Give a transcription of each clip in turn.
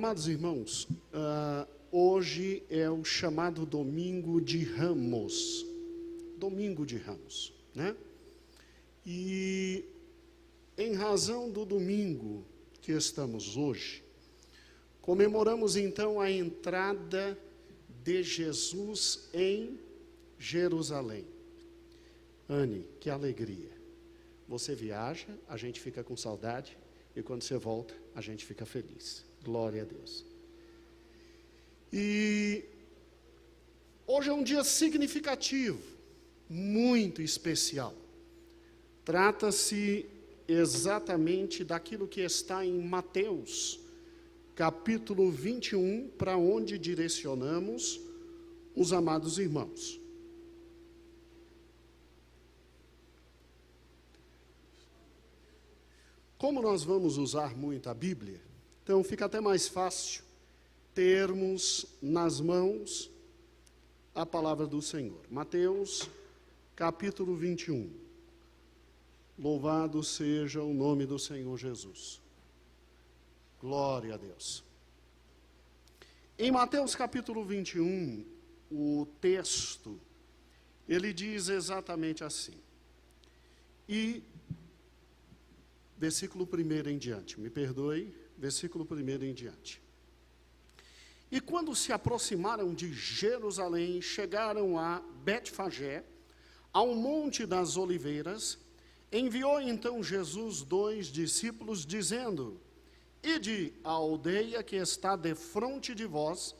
Amados irmãos, hoje é o chamado Domingo de Ramos. Domingo de Ramos, né? E em razão do domingo que estamos hoje, comemoramos então a entrada de Jesus em Jerusalém. Anne, que alegria. Você viaja, a gente fica com saudade, e quando você volta, a gente fica feliz. Glória a Deus. E hoje é um dia significativo, muito especial. Trata-se exatamente daquilo que está em Mateus, capítulo 21, para onde direcionamos os amados irmãos. Como nós vamos usar muito a Bíblia, então fica até mais fácil termos nas mãos a palavra do Senhor. Mateus, capítulo 21. Louvado seja o nome do Senhor Jesus. Glória a Deus. Em Mateus, capítulo 21, o texto, ele diz exatamente assim. E versículo 1 em diante, me perdoe, versículo 1 em diante. E quando se aproximaram de Jerusalém, chegaram a Betfagé, ao Monte das Oliveiras, enviou então Jesus 2 discípulos, dizendo: Ide à aldeia que está defronte de vós,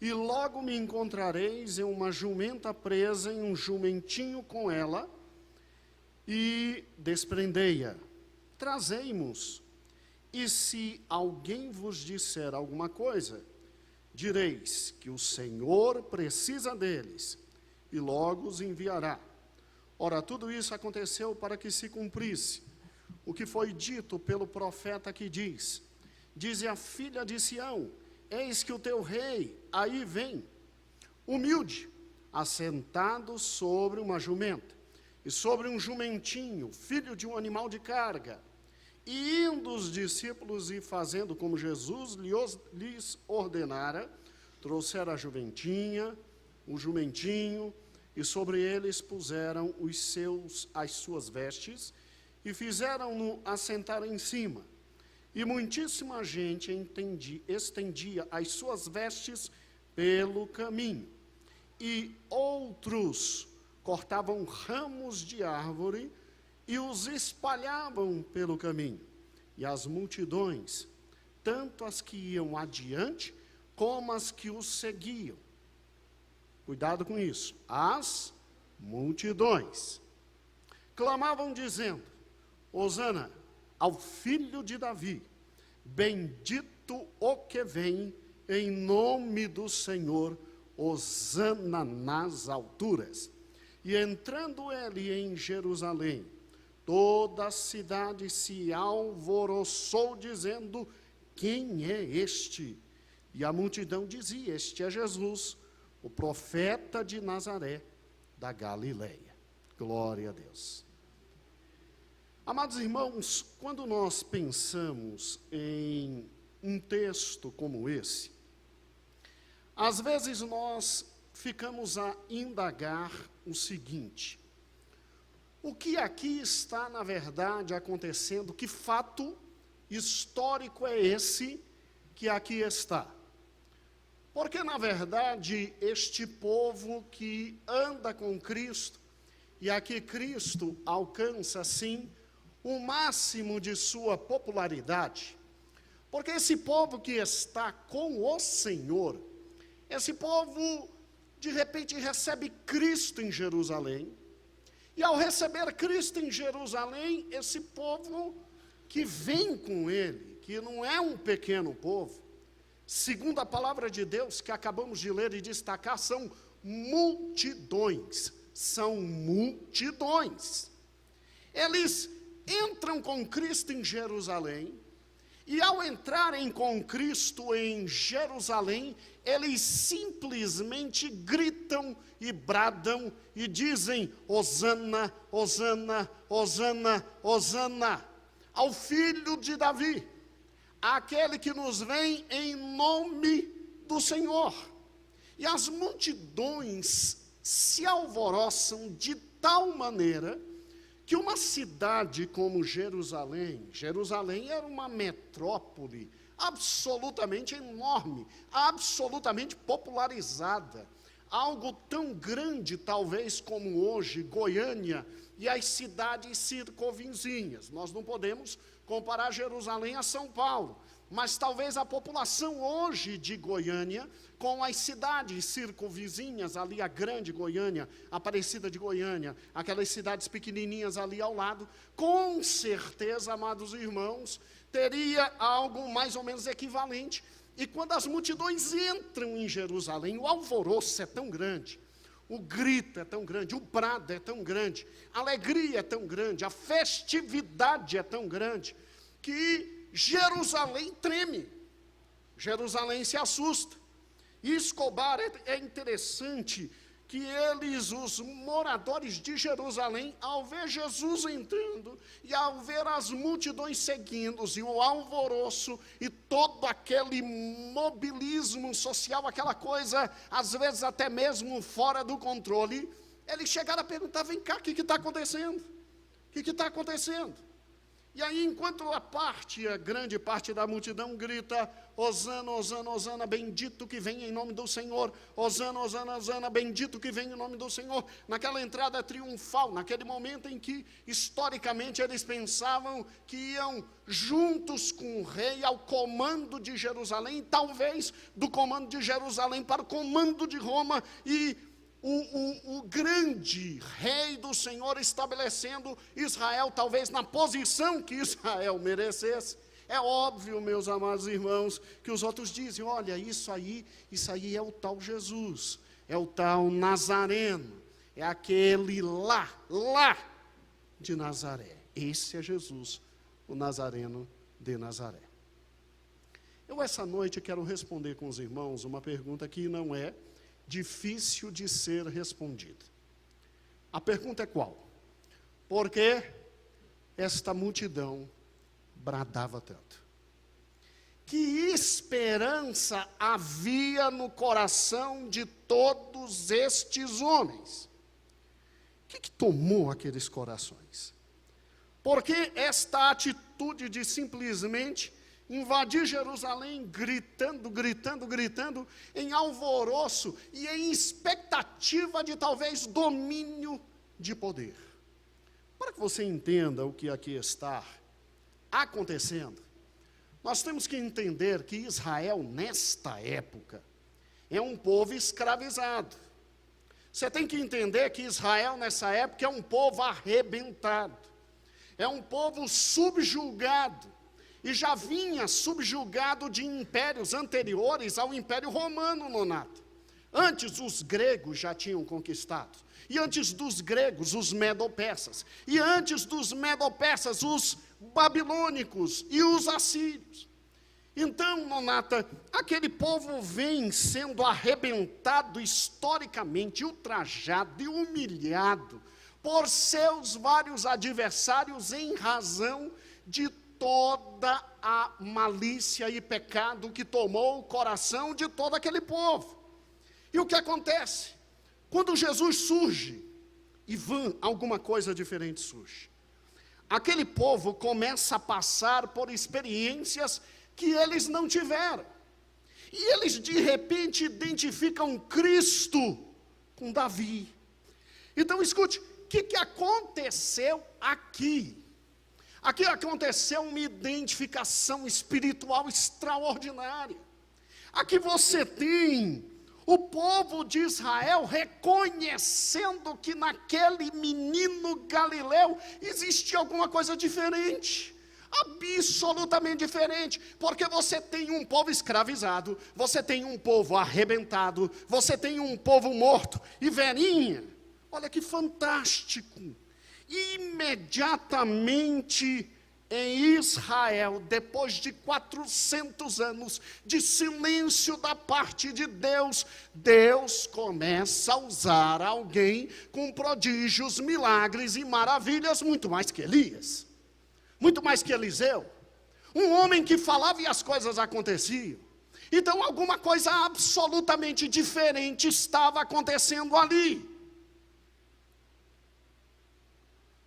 e logo me encontrareis em uma jumenta presa em um jumentinho com ela, e desprendei-a. Trazei-mos, e se alguém vos disser alguma coisa, direis que o Senhor precisa deles, e logo os enviará. Ora, tudo isso aconteceu para que se cumprisse o que foi dito pelo profeta que diz: Dize a filha de Sião, eis que o teu rei aí vem, humilde, assentado sobre uma jumenta, e sobre um jumentinho, filho de um animal de carga. E indo os discípulos e fazendo como Jesus lhes ordenara, trouxeram a jumentinha, o jumentinho, e sobre eles puseram as suas vestes, e fizeram-no assentar em cima. E muitíssima gente estendia as suas vestes pelo caminho. E outros cortavam ramos de árvore e os espalhavam pelo caminho. E as multidões, tanto as que iam adiante, como as que os seguiam. Cuidado com isso. As multidões clamavam dizendo: Hosana ao filho de Davi, bendito o que vem em nome do Senhor, Hosana nas alturas. E entrando ele em Jerusalém, toda a cidade se alvoroçou, dizendo: Quem é este? E a multidão dizia: Este é Jesus, o profeta de Nazaré, da Galileia. Glória a Deus. Amados irmãos, quando nós pensamos em um texto como esse, às vezes nós ficamos a indagar o seguinte: o que aqui está, na verdade, acontecendo? Que fato histórico é esse que aqui está? Porque, na verdade, este povo que anda com Cristo, e aqui Cristo alcança, sim, o máximo de sua popularidade, porque esse povo que está com o Senhor, esse povo, de repente, recebe Cristo em Jerusalém. E ao receber Cristo em Jerusalém, esse povo que vem com ele, que não é um pequeno povo, segundo a palavra de Deus que acabamos de ler e destacar, são multidões. São multidões. Eles entram com Cristo em Jerusalém, e ao entrarem com Cristo em Jerusalém, eles simplesmente gritam e bradam e dizem: Hosana, Hosana, Hosana, Hosana, ao filho de Davi, aquele que nos vem em nome do Senhor. E as multidões se alvoroçam de tal maneira que uma cidade como Jerusalém era uma metrópole absolutamente enorme, absolutamente popularizada, algo tão grande talvez como hoje Goiânia e as cidades circunvizinhas. Nós não podemos comparar Jerusalém a São Paulo, mas talvez a população hoje de Goiânia, com as cidades circunvizinhas, ali a grande Goiânia, Aparecida de Goiânia, aquelas cidades pequenininhas ali ao lado, com certeza, amados irmãos, teria algo mais ou menos equivalente. E quando as multidões entram em Jerusalém, o alvoroço é tão grande, o grito é tão grande, o brado é tão grande, a alegria é tão grande, a festividade é tão grande, que Jerusalém treme, Jerusalém se assusta. E Escobar, é interessante que eles, os moradores de Jerusalém, ao ver Jesus entrando, e ao ver as multidões seguindo, e o alvoroço, e todo aquele mobilismo social, aquela coisa, às vezes até mesmo fora do controle, eles chegaram a perguntar, vem cá, o que está acontecendo? O que está acontecendo? E aí, enquanto a grande parte da multidão grita, Hosana, Hosana, Hosana, bendito que vem em nome do Senhor, Hosana, Hosana, Hosana, bendito que vem em nome do Senhor, naquela entrada triunfal, naquele momento em que, historicamente, eles pensavam que iam juntos com o rei ao comando de Jerusalém, talvez do comando de Jerusalém para o comando de Roma, e o grande rei do Senhor estabelecendo Israel, talvez na posição que Israel merecesse. É óbvio, meus amados irmãos, que os outros dizem, olha, isso aí é o tal Jesus, é o tal Nazareno, é aquele lá de Nazaré. Esse é Jesus, o Nazareno de Nazaré. Eu essa noite quero responder com os irmãos uma pergunta que não é difícil de ser respondida. A pergunta é qual? Por que esta multidão bradava tanto? Que esperança havia no coração de todos estes homens? O que tomou aqueles corações? Por que esta atitude de simplesmente invadir Jerusalém, gritando, em alvoroço e em expectativa de talvez domínio de poder? Para que você entenda o que aqui está acontecendo, nós temos que entender que Israel, nesta época, é um povo escravizado. Você tem que entender que Israel, nessa época, é um povo arrebentado, é um povo subjugado, e já vinha subjugado de impérios anteriores ao Império Romano, Nonato. Antes os gregos já tinham conquistado, e antes dos gregos os medo-persas, e antes dos medo-persas os babilônicos e os assírios. Então, Nonata, aquele povo vem sendo arrebentado historicamente, ultrajado e humilhado por seus vários adversários em razão de toda a malícia e pecado que tomou o coração de todo aquele povo. E o que acontece? Quando Jesus surge, e alguma coisa diferente surge. Aquele povo começa a passar por experiências que eles não tiveram. E eles de repente identificam Cristo com Davi. Então escute, o que aconteceu aqui? Aqui aconteceu uma identificação espiritual extraordinária. Aqui você tem o povo de Israel reconhecendo que naquele menino Galileu existia alguma coisa diferente. Absolutamente diferente, porque você tem um povo escravizado, você tem um povo arrebentado, você tem um povo morto e velhinha. Olha que fantástico. Imediatamente em Israel, depois de 400 anos de silêncio da parte de Deus, Deus começa a usar alguém com prodígios, milagres e maravilhas, muito mais que Elias, muito mais que Eliseu. Um homem que falava e as coisas aconteciam. Então alguma coisa absolutamente diferente estava acontecendo ali.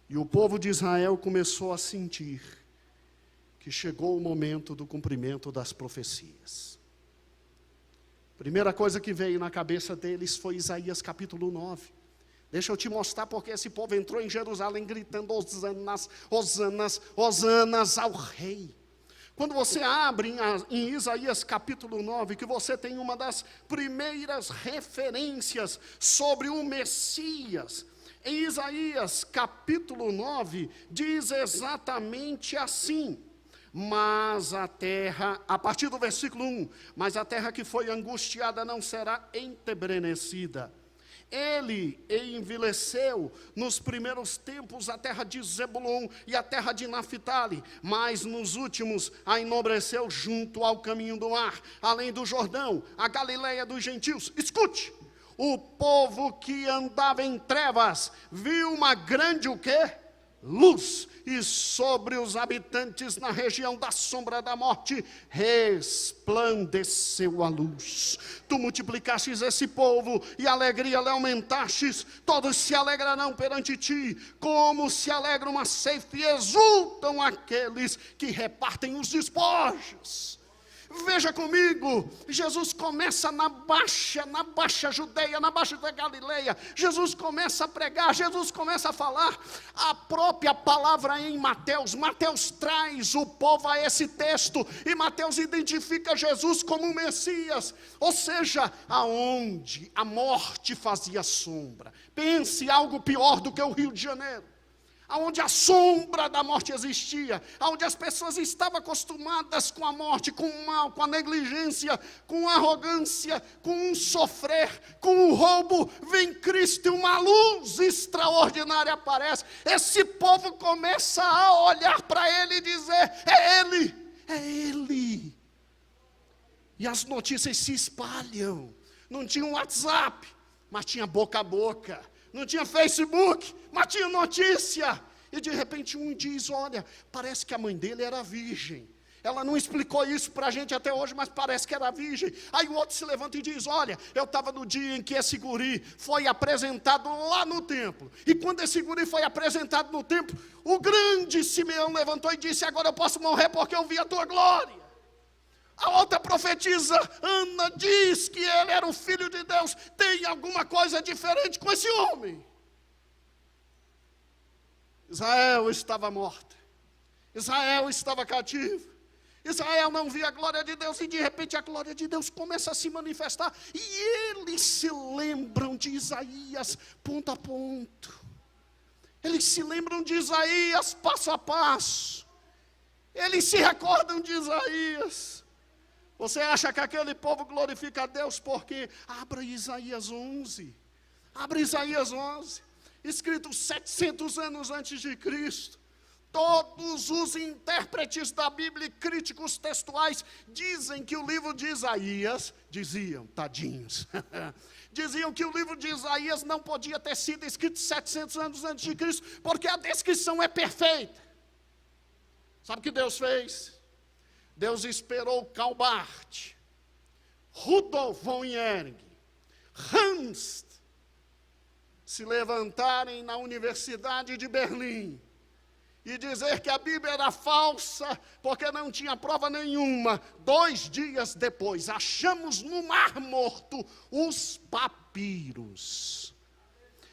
E o povo de Israel começou a sentir que chegou o momento do cumprimento das profecias. Primeira coisa que veio na cabeça deles foi Isaías capítulo 9. Deixa eu te mostrar porque esse povo entrou em Jerusalém gritando hosanas, hosanas, hosanas ao rei. Quando você abre em Isaías capítulo 9, que você tem uma das primeiras referências sobre o Messias. Em Isaías capítulo 9, diz exatamente assim: mas a terra, a partir do versículo 1, mas a terra que foi angustiada não será entebrenecida. Ele envileceu nos primeiros tempos a terra de Zebulon e a terra de Naphtali, mas nos últimos a enobreceu junto ao caminho do mar, além do Jordão, a Galileia dos gentios. Escute, o povo que andava em trevas viu uma grande o quê? Luz, e sobre os habitantes na região da sombra da morte, resplandeceu a luz. Tu multiplicastes esse povo, e a alegria lhe aumentastes, todos se alegrarão perante ti, como se alegra uma ceifa, e exultam aqueles que repartem os despojos. Veja comigo, Jesus começa na baixa Judeia, na baixa da Galileia. Jesus começa a pregar, Jesus começa a falar. A própria palavra em Mateus, Mateus traz o povo a esse texto, e Mateus identifica Jesus como o Messias. Ou seja, aonde a morte fazia sombra. Pense algo pior do que o Rio de Janeiro, aonde a sombra da morte existia, aonde as pessoas estavam acostumadas com a morte, com o mal, com a negligência, com a arrogância, com o sofrer, com o roubo, vem Cristo e uma luz extraordinária aparece. Esse povo começa a olhar para Ele e dizer: é Ele, é Ele. E as notícias se espalham. Não tinha WhatsApp, mas tinha boca a boca. Não tinha Facebook, mas tinha notícia. E de repente um diz: olha, parece que a mãe dele era virgem. Ela não explicou isso para a gente até hoje, mas parece que era virgem. Aí o outro se levanta e diz: olha, eu estava no dia em que esse guri foi apresentado lá no templo. E quando esse guri foi apresentado no templo, o grande Simeão levantou e disse: agora eu posso morrer porque eu vi a tua glória. A outra profetisa, Ana, diz que ele era o Filho de Deus. Tem alguma coisa diferente com esse homem. Israel estava morta. Israel estava cativo. Israel não via a glória de Deus, e de repente a glória de Deus começa a se manifestar. E eles se lembram de Isaías ponto a ponto. Eles se lembram de Isaías passo a passo. Eles se recordam de Isaías. Você acha que aquele povo glorifica a Deus porque abra Isaías 11. Abra Isaías 11. Escrito 700 anos antes de Cristo. Todos os intérpretes da Bíblia e críticos textuais dizem que o livro de Isaías, diziam, tadinhos, diziam que o livro de Isaías não podia ter sido escrito 700 anos antes de Cristo, porque a descrição é perfeita. Sabe o que Deus fez? Deus esperou Karl Barth, Rudolf von Ehring, Hans se levantarem na Universidade de Berlim e dizer que a Bíblia era falsa, porque não tinha prova nenhuma. 2 dias depois, achamos no Mar Morto os papiros.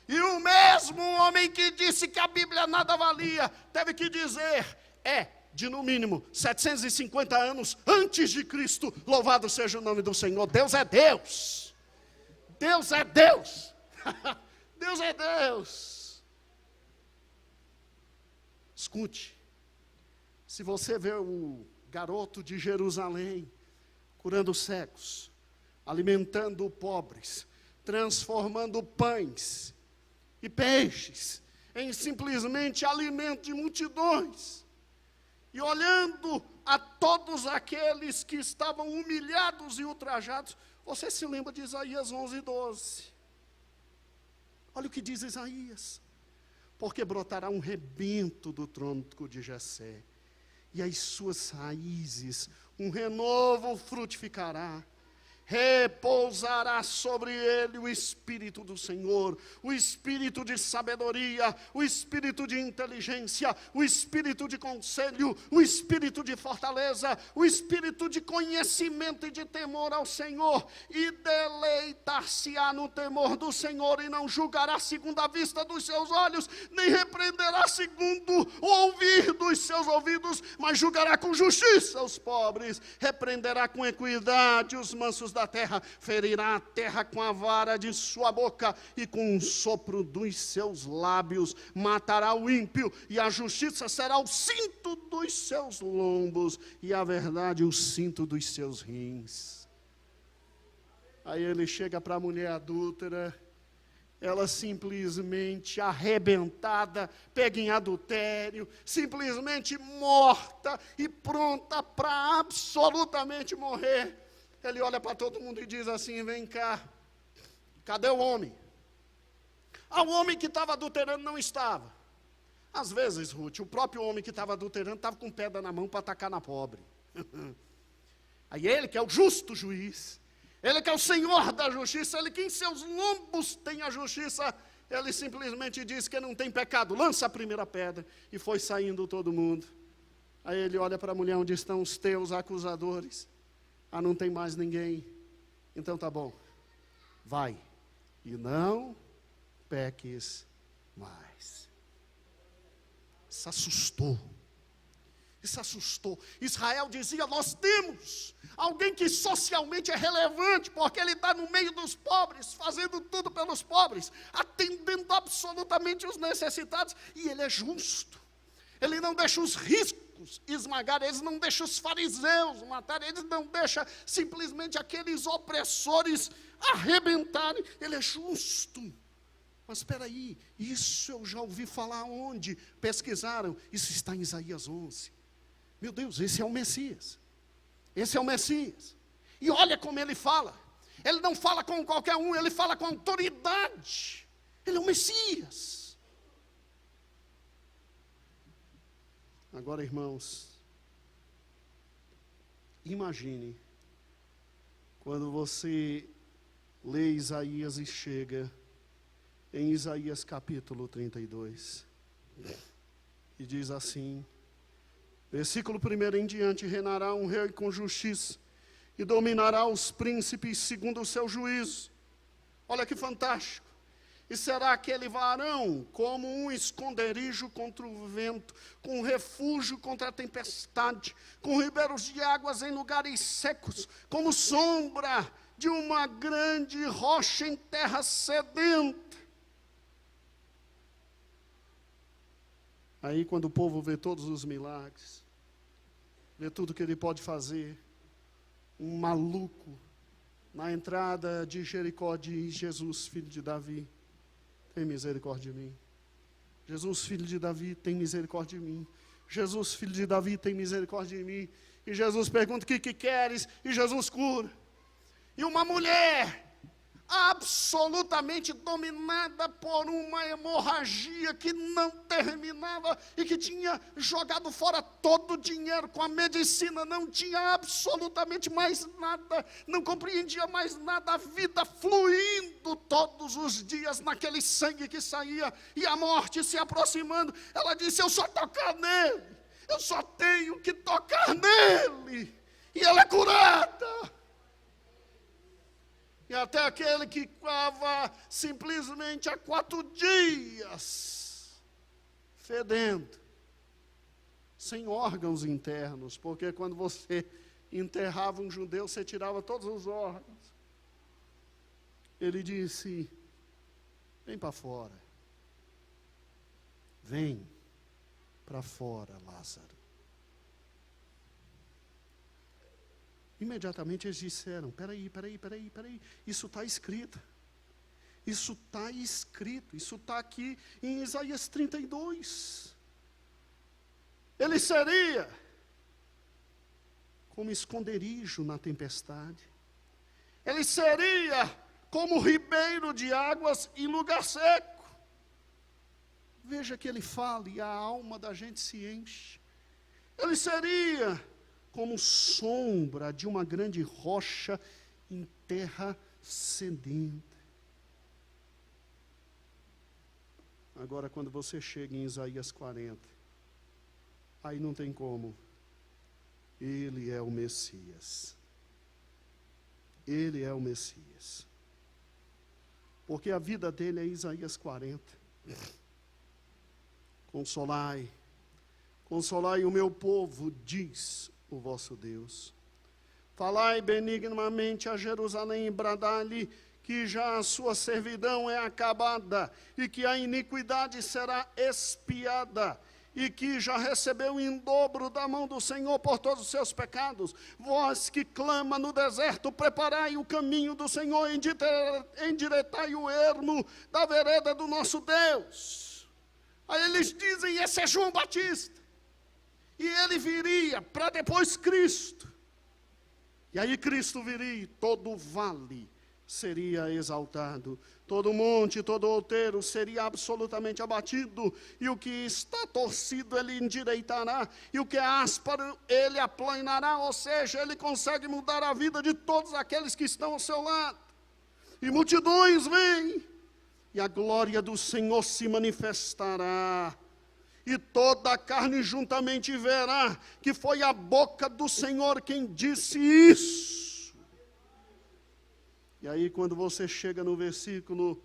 E o mesmo homem que disse que a Bíblia nada valia, teve que dizer, de no mínimo 750 anos antes de Cristo, louvado seja o nome do Senhor. Deus é Deus. Deus é Deus. Deus é Deus. Escute, se você vê o garoto de Jerusalém curando cegos, alimentando pobres, transformando pães e peixes em simplesmente alimento de multidões, e olhando a todos aqueles que estavam humilhados e ultrajados, você se lembra de Isaías 11:12. Olha o que diz Isaías: porque brotará um rebento do tronco de Jessé, e as suas raízes, um renovo frutificará. Repousará sobre ele o Espírito do Senhor, o Espírito de sabedoria, o Espírito de inteligência, o Espírito de conselho, o Espírito de fortaleza, o Espírito de conhecimento e de temor ao Senhor, e deleitar-se-á no temor do Senhor, e não julgará segundo a vista dos seus olhos, nem repreenderá segundo o ouvir dos seus ouvidos, mas julgará com justiça os pobres, repreenderá com equidade os mansos da terra, ferirá a terra com a vara de sua boca e com o sopro dos seus lábios, matará o ímpio, e a justiça será o cinto dos seus lombos, e a verdade o cinto dos seus rins. Aí ele chega para a mulher adúltera, ela simplesmente arrebentada, pega em adultério, simplesmente morta e pronta para absolutamente morrer. Ele olha para todo mundo e diz assim: vem cá, cadê o homem? O homem que estava adulterando não estava. Às vezes, Ruth, o próprio homem que estava adulterando estava com pedra na mão para atacar na pobre. Aí ele, que é o justo juiz, ele que é o Senhor da justiça, ele que em seus lombos tem a justiça, ele simplesmente diz que não tem pecado, lança a primeira pedra, e foi saindo todo mundo. Aí ele olha para a mulher: onde estão os teus acusadores? Não tem mais ninguém. Então tá bom, vai, e não peques mais. Isso assustou. Israel dizia: nós temos alguém que socialmente é relevante, porque ele está no meio dos pobres, fazendo tudo pelos pobres, atendendo absolutamente os necessitados, e ele é justo. Ele não deixa os riscos esmagar, eles não deixam os fariseus matar, eles não deixam simplesmente aqueles opressores arrebentarem. Ele é justo. Mas espera aí, isso eu já ouvi falar onde? Pesquisaram, isso está em Isaías 11. Meu Deus, esse é o Messias. Esse é o Messias. E olha como ele fala. Ele não fala com qualquer um, ele fala com autoridade. Ele é o Messias. Agora, irmãos, imagine quando você lê Isaías e chega em Isaías capítulo 32, e diz assim, versículo 1 em diante: reinará um rei com justiça, e dominará os príncipes segundo o seu juízo. Olha que fantástico. E será aquele varão como um esconderijo contra o vento, com refúgio contra a tempestade, com ribeiros de águas em lugares secos, como sombra de uma grande rocha em terra sedenta. Aí, quando o povo vê todos os milagres, vê tudo que ele pode fazer, um maluco na entrada de Jericó diz: Jesus, filho de Davi, tem misericórdia de mim. Jesus, filho de Davi, tem misericórdia de mim. Jesus, filho de Davi, tem misericórdia de mim. E Jesus pergunta: o que queres? E Jesus cura. E uma mulher absolutamente dominada por uma hemorragia que não terminava e que tinha jogado fora todo o dinheiro com a medicina, não tinha absolutamente mais nada, não compreendia mais nada, a vida fluindo todos os dias naquele sangue que saía e a morte se aproximando. Ela disse: eu só tocar nele, eu só tenho que tocar nele, e ela é curada. E até aquele que estava simplesmente há 4 dias fedendo, sem órgãos internos, porque quando você enterrava um judeu, você tirava todos os órgãos. Ele disse: vem para fora, vem para fora, Lázaro. Imediatamente eles disseram: peraí, isso está escrito. Isso está aqui em Isaías 32. Ele seria como esconderijo na tempestade. Ele seria como ribeiro de águas em lugar seco. Veja que ele fala e a alma da gente se enche. Ele seria como sombra de uma grande rocha em terra sedenta. Agora, quando você chega em Isaías 40, aí não tem como. Ele é o Messias. Ele é o Messias. Porque a vida dele é Isaías 40. Consolai o meu povo, diz o vosso Deus. Falai benignamente a Jerusalém e bradai-lhe que já a sua servidão é acabada, e que a iniquidade será expiada, e que já recebeu em dobro da mão do Senhor por todos os seus pecados. Vós que clama no deserto, preparai o caminho do Senhor, endireitai o ermo da vereda do nosso Deus. Aí eles dizem, esse é João Batista. E ele viria para depois Cristo. E aí Cristo viria, todo vale seria exaltado, todo monte, todo outeiro seria absolutamente abatido, e o que está torcido ele endireitará, e o que é áspero ele aplanará, ou seja, ele consegue mudar a vida de todos aqueles que estão ao seu lado. E multidões vêm, e a glória do Senhor se manifestará, e toda a carne juntamente verá que foi a boca do Senhor quem disse isso. E aí quando você chega no versículo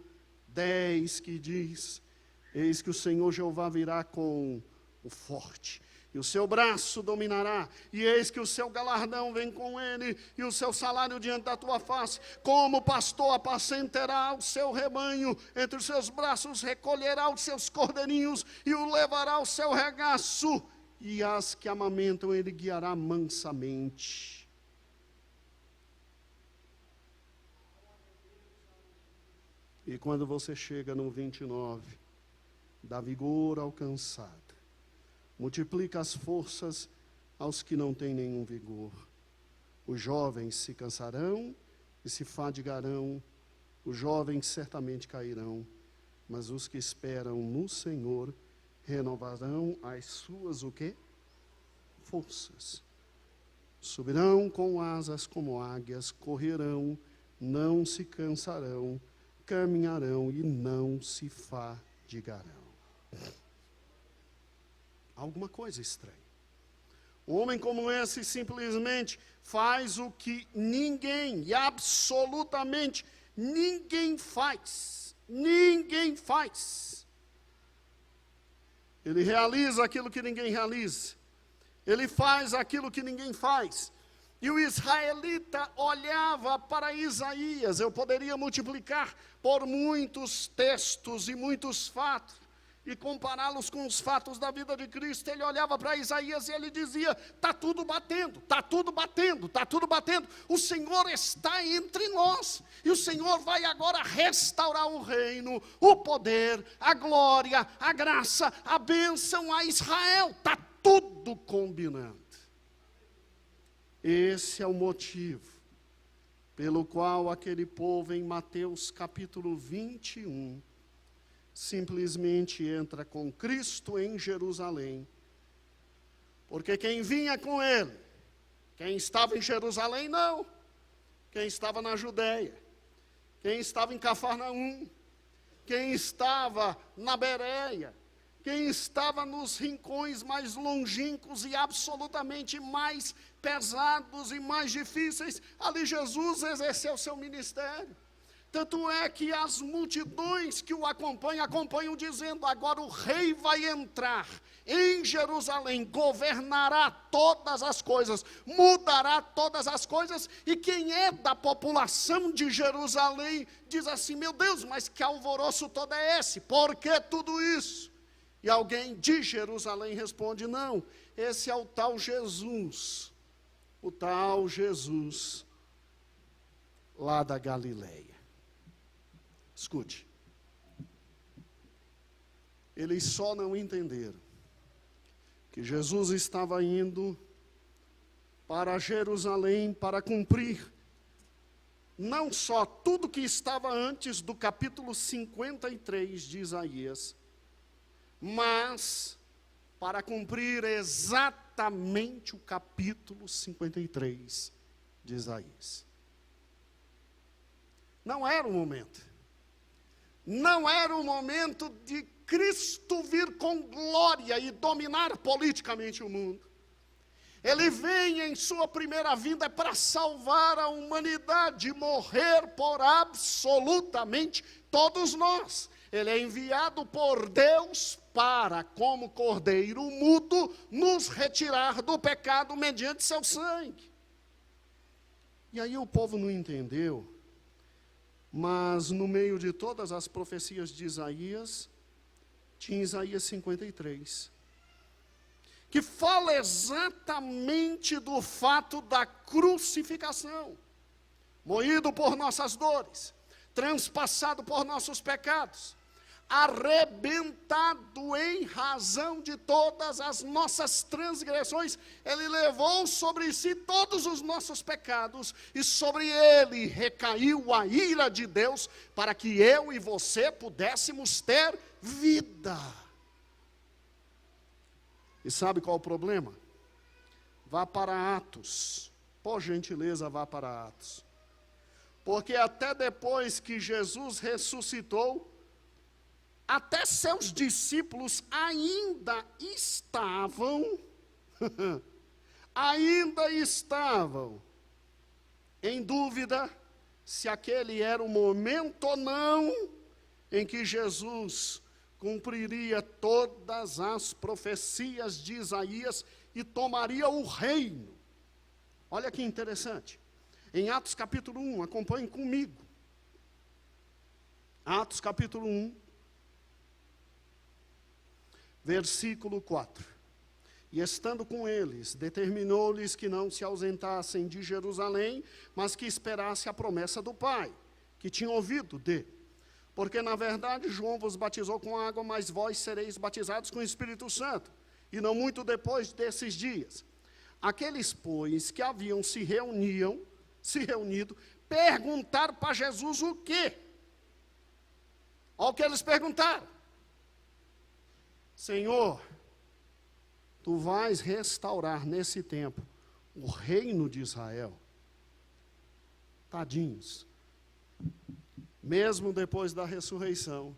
10 que diz, eis que o Senhor Jeová virá com o forte, e o seu braço dominará, e eis que o seu galardão vem com ele, e o seu salário diante da tua face, como pastor apacentará o seu rebanho, entre os seus braços recolherá os seus cordeirinhos, e o levará ao seu regaço, e as que amamentam ele guiará mansamente. E quando você chega no 29, dá vigor ao cansado, multiplica as forças aos que não têm nenhum vigor. Os jovens se cansarão e se fadigarão, os jovens certamente cairão, mas os que esperam no Senhor renovarão as suas o quê? Forças. Subirão com asas como águias, correrão, não se cansarão, caminharão e não se fadigarão. Alguma coisa estranha. Um homem como esse simplesmente faz o que ninguém, e absolutamente ninguém faz. Ninguém faz. Ele realiza aquilo que ninguém realiza. Ele faz aquilo que ninguém faz. E o israelita olhava para Isaías. Eu poderia multiplicar por muitos textos e muitos fatos, e compará-los com os fatos da vida de Cristo. Ele olhava para Isaías e ele dizia, está tudo batendo, está tudo batendo, está tudo batendo. O Senhor está entre nós, e o Senhor vai agora restaurar o reino, o poder, a glória, a graça, a bênção a Israel. Está tudo combinando. Esse é o motivo pelo qual aquele povo em Mateus capítulo 21 simplesmente entra com Cristo em Jerusalém. Porque quem vinha com ele, quem estava em Jerusalém, não. Quem estava na Judéia, quem estava em Cafarnaum, quem estava na Bereia, quem estava nos rincões mais longínquos e absolutamente mais pesados e mais difíceis, ali Jesus exerceu seu ministério. Tanto é que as multidões que o acompanham dizendo, agora o rei vai entrar em Jerusalém, governará todas as coisas, mudará todas as coisas, e quem é da população de Jerusalém diz assim, meu Deus, mas que alvoroço todo é esse? Por que tudo isso? E alguém de Jerusalém responde, não, esse é o tal Jesus lá da Galileia. Escute, eles só não entenderam que Jesus estava indo para Jerusalém para cumprir não só tudo que estava antes do capítulo 53 de Isaías, mas para cumprir exatamente o capítulo 53 de Isaías. Não era o momento. Não era o momento de Cristo vir com glória e dominar politicamente o mundo. Ele vem em sua primeira vinda para salvar a humanidade, morrer por absolutamente todos nós. Ele é enviado por Deus para, como cordeiro mudo, nos retirar do pecado mediante seu sangue. E aí o povo não entendeu, mas no meio de todas as profecias de Isaías, tinha Isaías 53, que fala exatamente do fato da crucificação, moído por nossas dores, transpassado por nossos pecados, arrebentado em razão de todas as nossas transgressões. Ele levou sobre si todos os nossos pecados, e sobre ele recaiu a ira de Deus, para que eu e você pudéssemos ter vida. E sabe qual é o problema? Vá para Atos, por gentileza, vá para Atos, porque até depois que Jesus ressuscitou, até seus discípulos ainda estavam em dúvida se aquele era o momento ou não em que Jesus cumpriria todas as profecias de Isaías e tomaria o reino. Olha que interessante. Em Atos capítulo 1, acompanhem comigo. Atos capítulo 1, versículo 4. E estando com eles, determinou-lhes que não se ausentassem de Jerusalém, mas que esperasse a promessa do Pai, que tinham ouvido dele. Porque, na verdade, João vos batizou com água, mas vós sereis batizados com o Espírito Santo. E não muito depois desses dias. Aqueles, pois, que haviam se reunido, perguntaram para Jesus o quê? Olha o que eles perguntaram. Senhor, tu vais restaurar nesse tempo o reino de Israel? Tadinhos. Mesmo depois da ressurreição,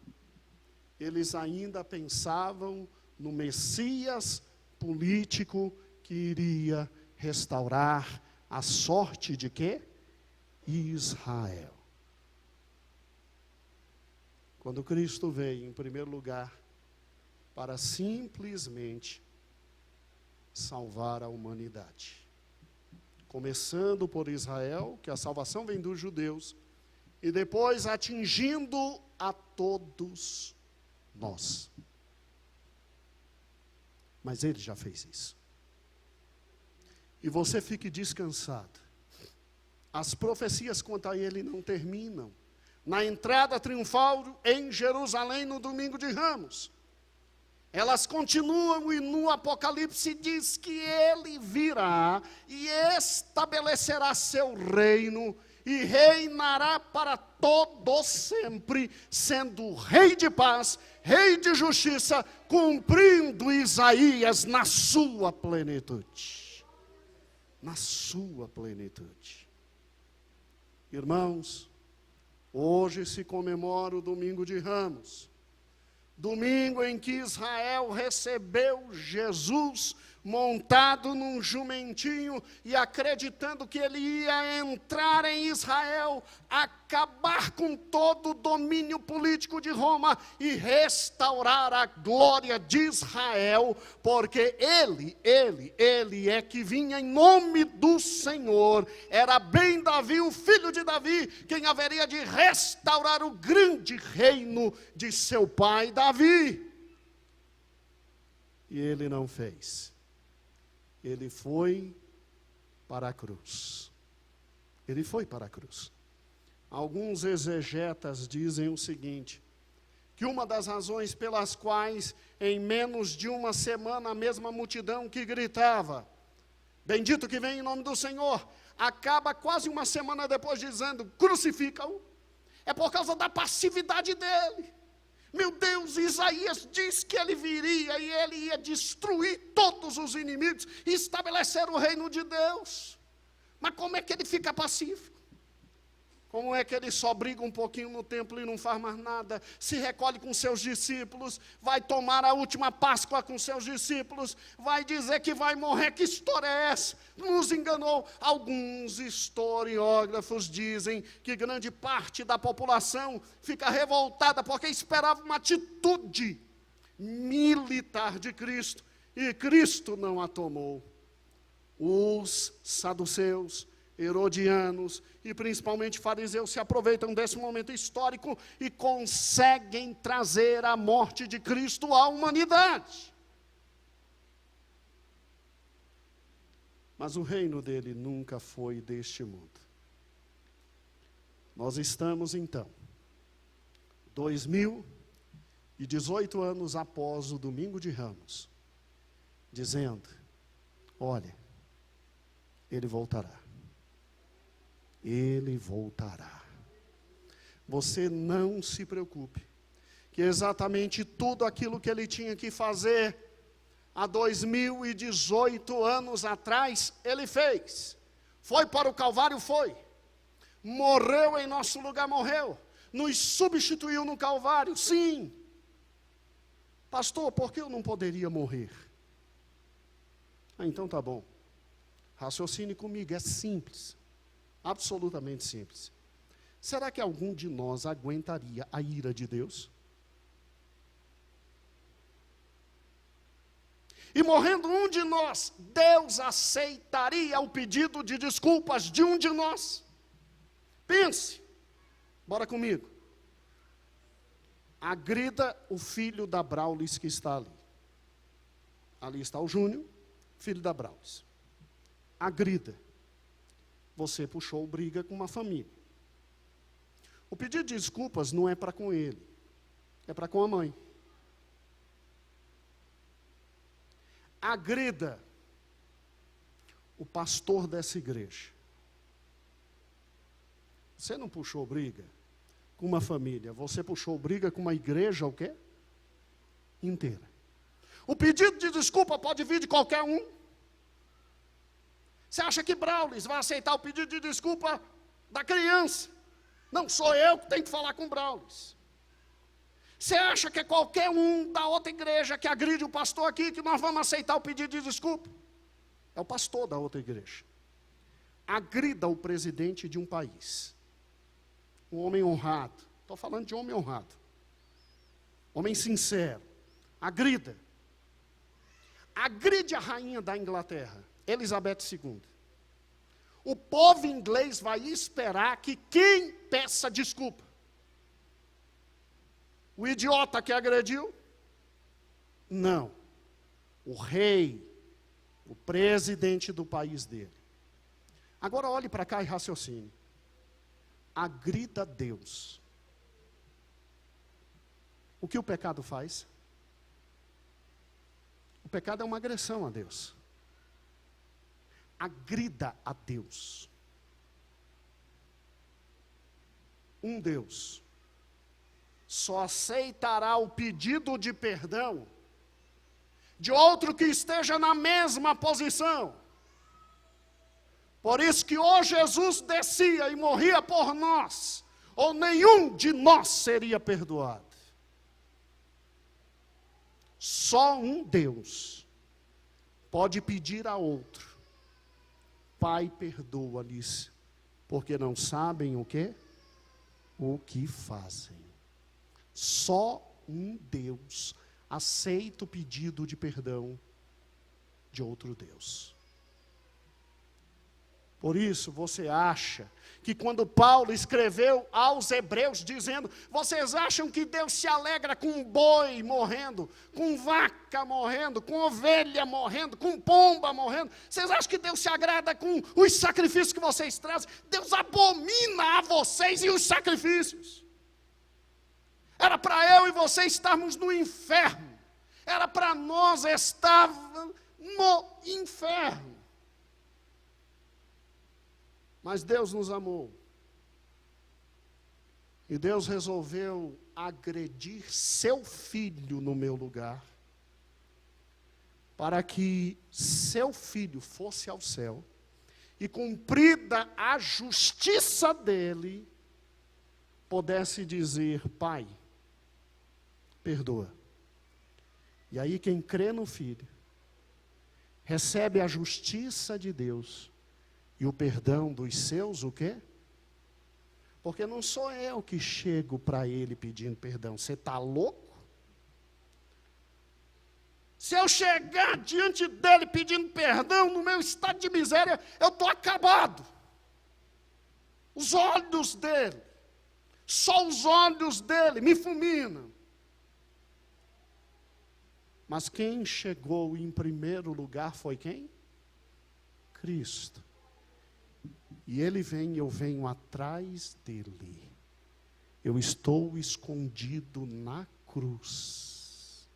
eles ainda pensavam no Messias político que iria restaurar a sorte de quê? Israel. Quando Cristo veio, em primeiro lugar, para simplesmente salvar a humanidade. Começando por Israel, que a salvação vem dos judeus, e depois atingindo a todos nós. Mas ele já fez isso. E você fique descansado. As profecias quanto a ele não terminam. Na entrada triunfal em Jerusalém no domingo de Ramos. Elas continuam, e no Apocalipse diz que ele virá e estabelecerá seu reino e reinará para todo sempre, sendo rei de paz, rei de justiça, cumprindo Isaías na sua plenitude. Na sua plenitude. Irmãos, hoje se comemora o domingo de Ramos. Domingo em que Israel recebeu Jesus montado num jumentinho e acreditando que ele ia entrar em Israel, acabar com todo o domínio político de Roma e restaurar a glória de Israel, porque ele é que vinha em nome do Senhor. Era bem Davi, o filho de Davi, quem haveria de restaurar o grande reino de seu pai Davi. E ele não fez. Ele foi para a cruz. Ele foi para a cruz. Alguns exegetas dizem o seguinte, que uma das razões pelas quais, em menos de uma semana, a mesma multidão que gritava, bendito que vem em nome do Senhor, acaba quase uma semana depois dizendo, crucifica-o, é por causa da passividade dele. Meu Deus, Isaías diz que ele viria e ele ia destruir todos os inimigos e estabelecer o reino de Deus. Mas como é que ele fica pacífico? Como é que ele só briga um pouquinho no templo e não faz mais nada? Se recolhe com seus discípulos, vai tomar a última Páscoa com seus discípulos, vai dizer que vai morrer. Que história é essa? Nos enganou. Alguns historiógrafos dizem que grande parte da população fica revoltada porque esperava uma atitude militar de Cristo, e Cristo não a tomou. Os saduceus, herodianos e principalmente fariseus se aproveitam desse momento histórico e conseguem trazer a morte de Cristo à humanidade. Mas o reino dele nunca foi deste mundo. Nós estamos então 2018 anos após o Domingo de Ramos, dizendo: olha, ele voltará. Ele voltará. Você não se preocupe, que exatamente tudo aquilo que ele tinha que fazer há 2018 anos atrás, ele fez. Foi para o Calvário, foi. Morreu em nosso lugar, morreu. Nos substituiu no Calvário, sim. Pastor, por que eu não poderia morrer? Então tá bom. Raciocine comigo, é simples. Absolutamente simples. Será que algum de nós aguentaria a ira de Deus? E morrendo um de nós, Deus aceitaria o pedido de desculpas de um de nós? Pense, bora comigo. Agrida o filho da Braulis que está ali. Ali está o Júnior, filho da Braulis. Agrida. Você puxou briga com uma família. O pedido de desculpas não é para com ele, é para com a mãe. Agrida o pastor dessa igreja. Você não puxou briga com uma família, você puxou briga com uma igreja, o quê? Inteira. O pedido de desculpa pode vir de qualquer um. Você acha que Braulis vai aceitar o pedido de desculpa da criança? Não, sou eu que tenho que falar com Braulis. Você acha que é qualquer um da outra igreja que agride o pastor aqui, que nós vamos aceitar o pedido de desculpa? É o pastor da outra igreja. Agrida o presidente de um país. Um homem honrado. Estou falando de homem honrado. Homem sincero. Agrida. Agride a rainha da Inglaterra, Elizabeth II. O povo inglês vai esperar que quem peça desculpa? O idiota que agrediu? Não. O rei, o presidente do país dele. Agora olhe para cá e raciocine. Agrida Deus. O que o pecado faz? O pecado é uma agressão a Deus. Agrida a Deus. Um Deus só aceitará o pedido de perdão de outro que esteja na mesma posição. Por isso que ou Jesus descia e morria por nós, ou nenhum de nós seria perdoado. Só um Deus pode pedir a outro: Pai, perdoa-lhes, porque não sabem o quê? O que fazem. Só um Deus aceita o pedido de perdão de outro Deus. Por isso, você acha que quando Paulo escreveu aos hebreus dizendo: vocês acham que Deus se alegra com um boi morrendo, com vaca morrendo, com ovelha morrendo, com pomba morrendo? Vocês acham que Deus se agrada com os sacrifícios que vocês trazem? Deus abomina a vocês e os sacrifícios. Era para eu e você estarmos no inferno. Era para nós estar no inferno. Mas Deus nos amou. E Deus resolveu agredir seu filho no meu lugar, para que seu filho fosse ao céu, e cumprida a justiça dele, pudesse dizer: Pai, perdoa. E aí quem crê no Filho, recebe a justiça de Deus, e o perdão dos seus, o quê? Porque não sou eu que chego para ele pedindo perdão. Você está louco? Se eu chegar diante dele pedindo perdão, no meu estado de miséria, eu estou acabado. Os olhos dele, só os olhos dele me fulminam. Mas quem chegou em primeiro lugar foi quem? Cristo. E ele vem, eu venho atrás dele. Eu estou escondido na cruz.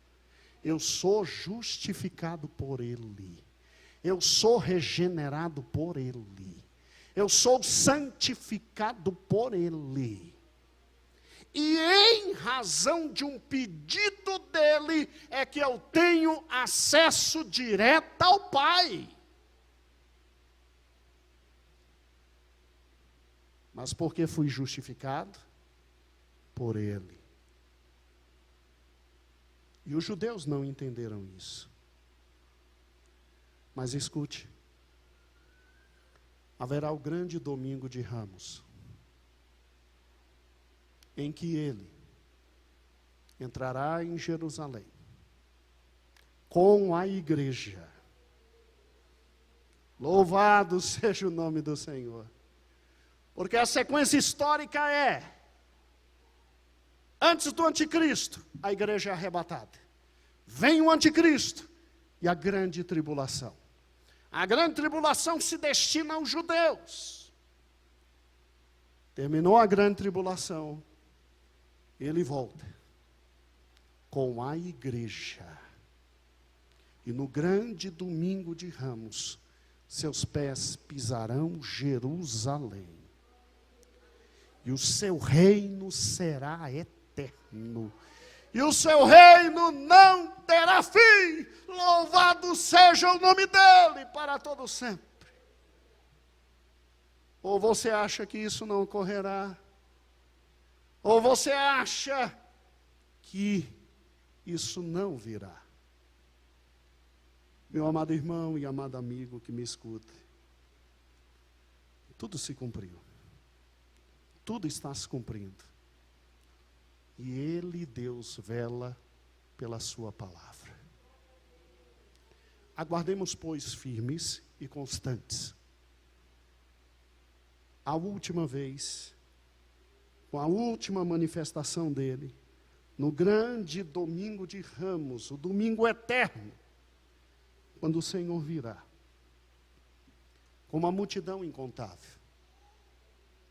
Eu sou justificado por ele. Eu sou regenerado por ele. Eu sou santificado por ele. E em razão de um pedido dele, é que eu tenho acesso direto ao Pai. Mas porque fui justificado? Por ele. E os judeus não entenderam isso. Mas escute. Haverá o grande domingo de Ramos, em que ele entrará em Jerusalém com a igreja. Louvado seja o nome do Senhor. Porque a sequência histórica é: antes do anticristo, a igreja é arrebatada. Vem o anticristo e a grande tribulação. A grande tribulação se destina aos judeus. Terminou a grande tribulação, ele volta com a igreja. E no grande domingo de Ramos, seus pés pisarão Jerusalém. E o seu reino será eterno. E o seu reino não terá fim. Louvado seja o nome dele para todo sempre. Ou você acha que isso não ocorrerá? Ou você acha que isso não virá? Meu amado irmão e amado amigo que me escuta, tudo se cumpriu. Tudo está se cumprindo. E ele, Deus, vela pela sua palavra. Aguardemos, pois, firmes e constantes. A última vez, com a última manifestação dele, no grande domingo de Ramos, o domingo eterno, quando o Senhor virá, com uma multidão incontável.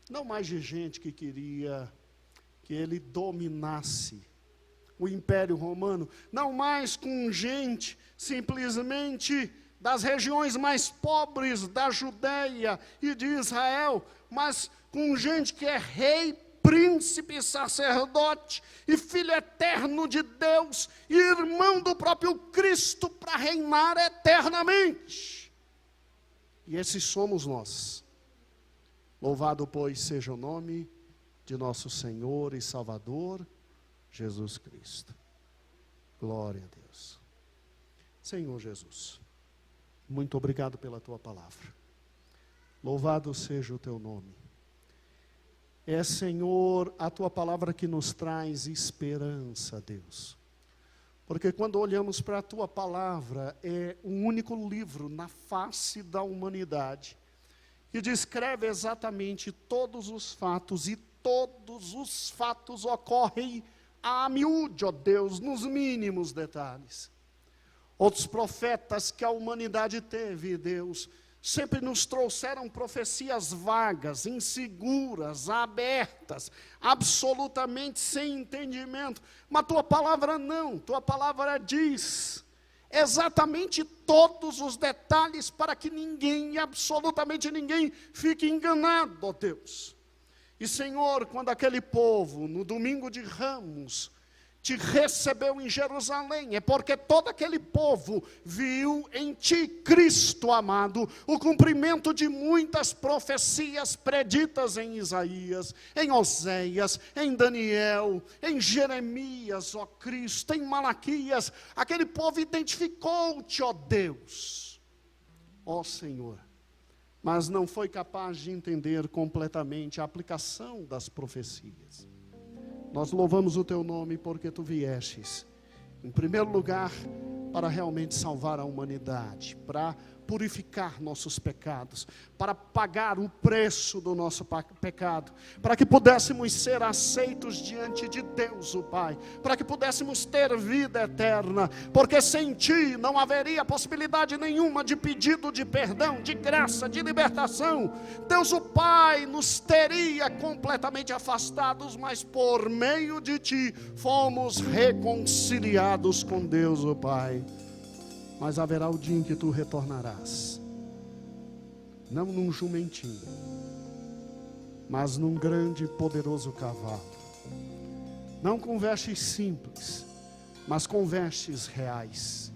Não mais de gente que queria que ele dominasse o Império Romano, não mais com gente simplesmente das regiões mais pobres da Judéia e de Israel, mas com gente que é rei, príncipe, sacerdote e filho eterno de Deus, e irmão do próprio Cristo para reinar eternamente. E esses somos nós. Louvado, pois, seja o nome de nosso Senhor e Salvador, Jesus Cristo. Glória a Deus. Senhor Jesus, muito obrigado pela tua palavra. Louvado seja o teu nome. É, Senhor, a tua palavra que nos traz esperança, Deus. Porque quando olhamos para a tua palavra, é um único livro na face da humanidade, que descreve exatamente todos os fatos, e todos os fatos ocorrem a miúde, ó Deus, nos mínimos detalhes. Outros profetas que a humanidade teve, Deus, sempre nos trouxeram profecias vagas, inseguras, abertas, absolutamente sem entendimento. Mas tua palavra não, tua palavra diz exatamente todos os detalhes para que ninguém, absolutamente ninguém, fique enganado, ó Deus. E, Senhor, quando aquele povo, no domingo de Ramos, te recebeu em Jerusalém, é porque todo aquele povo viu em ti, Cristo amado, o cumprimento de muitas profecias preditas em Isaías, em Oséias, em Daniel, em Jeremias, ó Cristo, em Malaquias. Aquele povo identificou-te, ó Deus, ó Senhor, mas não foi capaz de entender completamente a aplicação das profecias. Nós louvamos o teu nome porque tu viestes, em primeiro lugar, para realmente salvar a humanidade, para purificar nossos pecados, para pagar o preço do nosso pecado, para que pudéssemos ser aceitos diante de Deus, o Pai, para que pudéssemos ter vida eterna, porque sem ti não haveria possibilidade nenhuma de pedido de perdão, de graça, de libertação. Deus, o Pai, nos teria completamente afastados, mas por meio de ti fomos reconciliados com Deus, o Pai. Mas haverá o dia em que tu retornarás, não num jumentinho, mas num grande e poderoso cavalo, não com vestes simples, mas com vestes reais.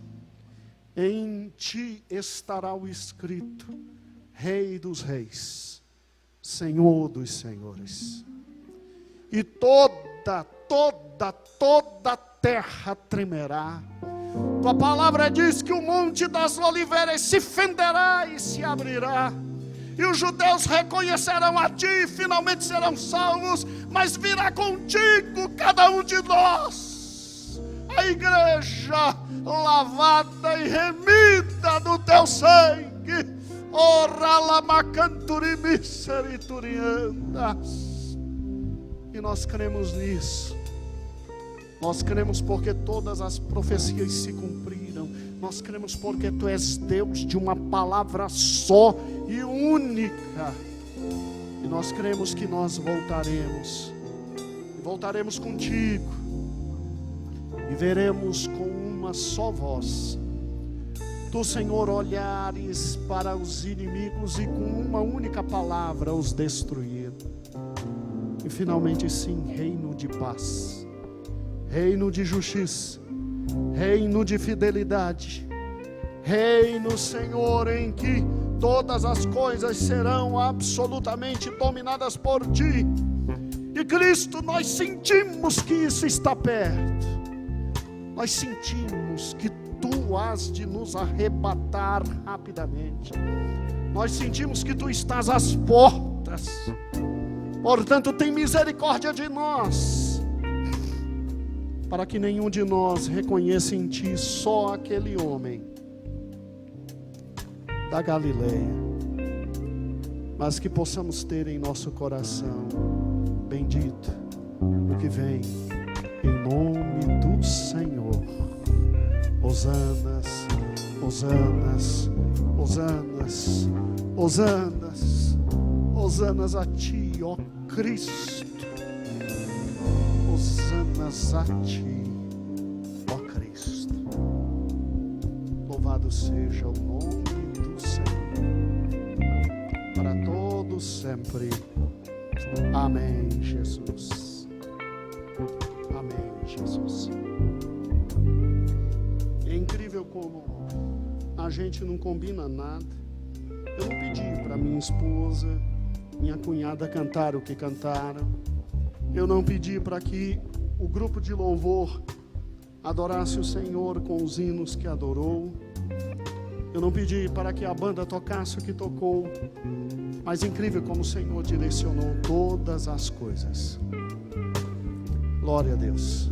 Em ti estará o escrito: Rei dos reis, Senhor dos senhores. E toda a terra tremerá. Tua palavra diz que o monte das oliveiras se fenderá e se abrirá, e os judeus reconhecerão a ti e finalmente serão salvos, mas virá contigo cada um de nós, a igreja lavada e remida do teu sangue. Ora lamacanturimiseriturianda. E nós cremos nisso. Nós cremos porque todas as profecias se cumpriram. Nós cremos porque tu és Deus de uma palavra só e única. E nós cremos que nós voltaremos. E voltaremos contigo. E veremos com uma só voz. Tu, Senhor, olhares para os inimigos e com uma única palavra os destruir. E finalmente sim, reino de paz, reino de justiça, reino de fidelidade, reino, Senhor, em que todas as coisas serão absolutamente dominadas por ti. E Cristo, nós sentimos que isso está perto. Nós sentimos que tu has de nos arrebatar rapidamente. Nós sentimos que tu estás às portas. Portanto, tem misericórdia de nós, para que nenhum de nós reconheça em ti só aquele homem da Galileia, mas que possamos ter em nosso coração: bendito o que vem em nome do Senhor. Hosanas, hosanas, hosanas, hosanas, hosanas a ti, ó Cristo. Hosanas a ti, ó Cristo. Louvado seja o nome do Senhor, para todos sempre. Amém, Jesus. Amém, Jesus. É incrível como a gente não combina nada. Eu não pedi para minha esposa, minha cunhada cantar o que cantaram. Eu não pedi para que o grupo de louvor adorasse o Senhor com os hinos que adorou. Eu não pedi para que a banda tocasse o que tocou. Mas incrível como o Senhor direcionou todas as coisas. Glória a Deus.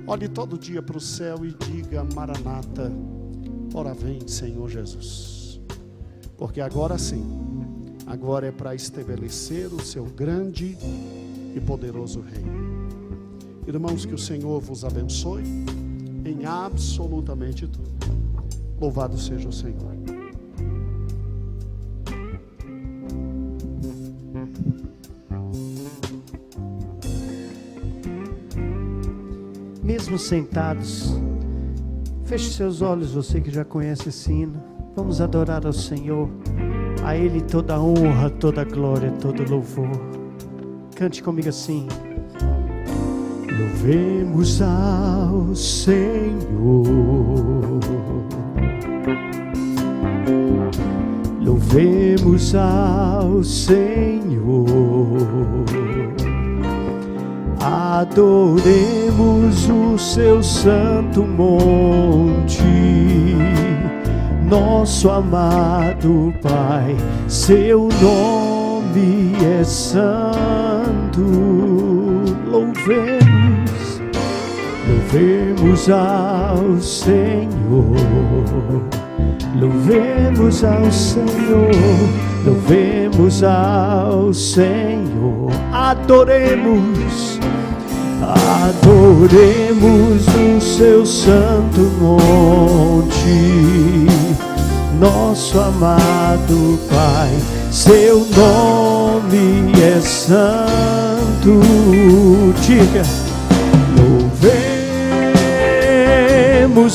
Olhe todo dia para o céu e diga: Maranata, ora vem, Senhor Jesus. Porque agora sim, agora é para estabelecer o seu grande e poderoso reino. Irmãos, que o Senhor vos abençoe em absolutamente tudo. Louvado seja o Senhor. Mesmo sentados, feche seus olhos, você que já conhece esse hino. Vamos adorar ao Senhor. A Ele toda a honra, toda a glória, todo o louvor. Cante comigo assim. Louvemos ao Senhor, louvemos ao Senhor, adoremos o seu santo monte, nosso amado Pai, seu nome é santo. Louvemos ao Senhor, louvemos ao Senhor, louvemos ao Senhor, adoremos o seu santo monte, nosso amado Pai, seu nome é santo. Diga: louvemos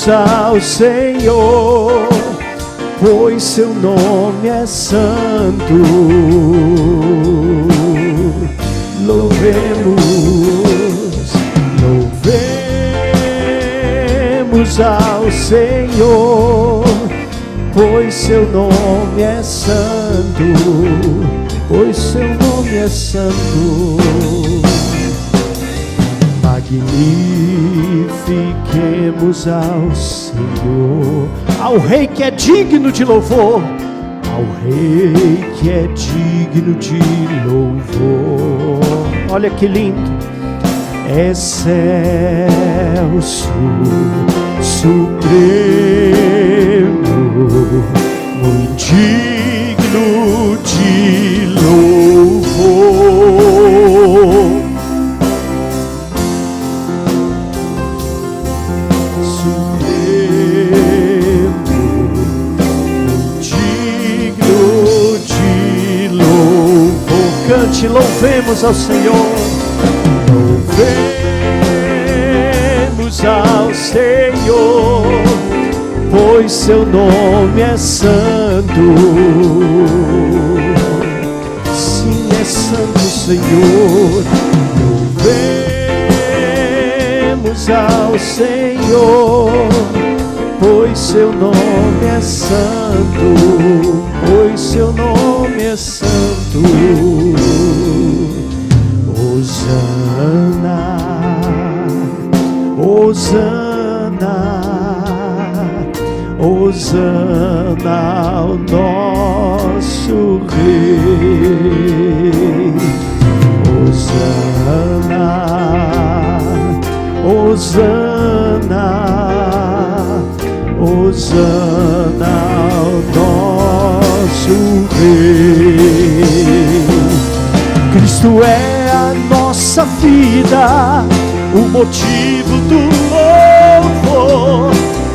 ao Senhor, pois seu nome é santo. Louvemos ao Senhor, pois seu nome é santo, pois seu nome é santo. Magnifiquemos ao Senhor, ao Rei que é digno de louvor, ao Rei que é digno de louvor. Olha que lindo! Excelso, supremo, muito digno de louvor. Supremo, muito digno de louvor. Cante, louvemos ao Senhor. Louvemos ao Senhor, pois seu nome é santo. Sim, é santo, Senhor. Louvemos ao Senhor, pois seu nome é santo, pois seu nome é santo. Hosana, Hosana, Hosana ao nosso Rei. Hosana, Hosana, Hosana ao nosso Rei. Cristo é a nossa vida, o motivo do louvor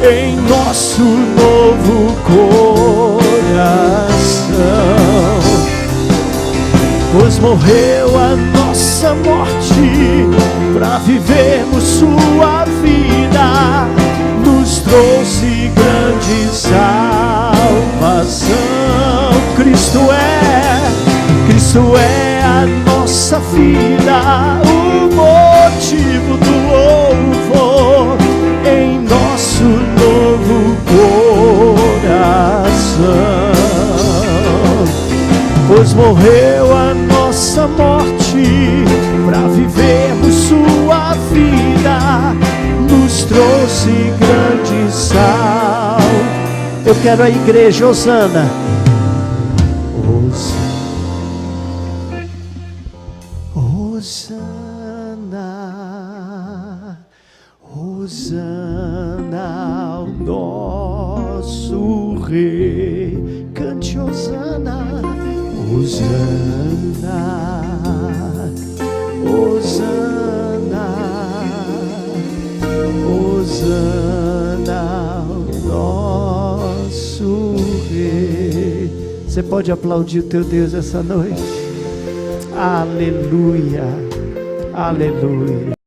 em nosso novo coração. Pois morreu a nossa morte para vivermos sua vida, nos trouxe grande salvação. Cristo é a nossa vida, o motivo do louvor em nosso novo coração. Pois morreu a nossa morte para vivermos sua vida, nos trouxe grande sal. Eu quero a igreja, Hosana. Hosana, Hosana ao nosso Rei. Cante Hosana, Hosana, Hosana, Hosana ao nosso Rei. Você pode aplaudir o teu Deus essa noite? Aleluia, aleluia.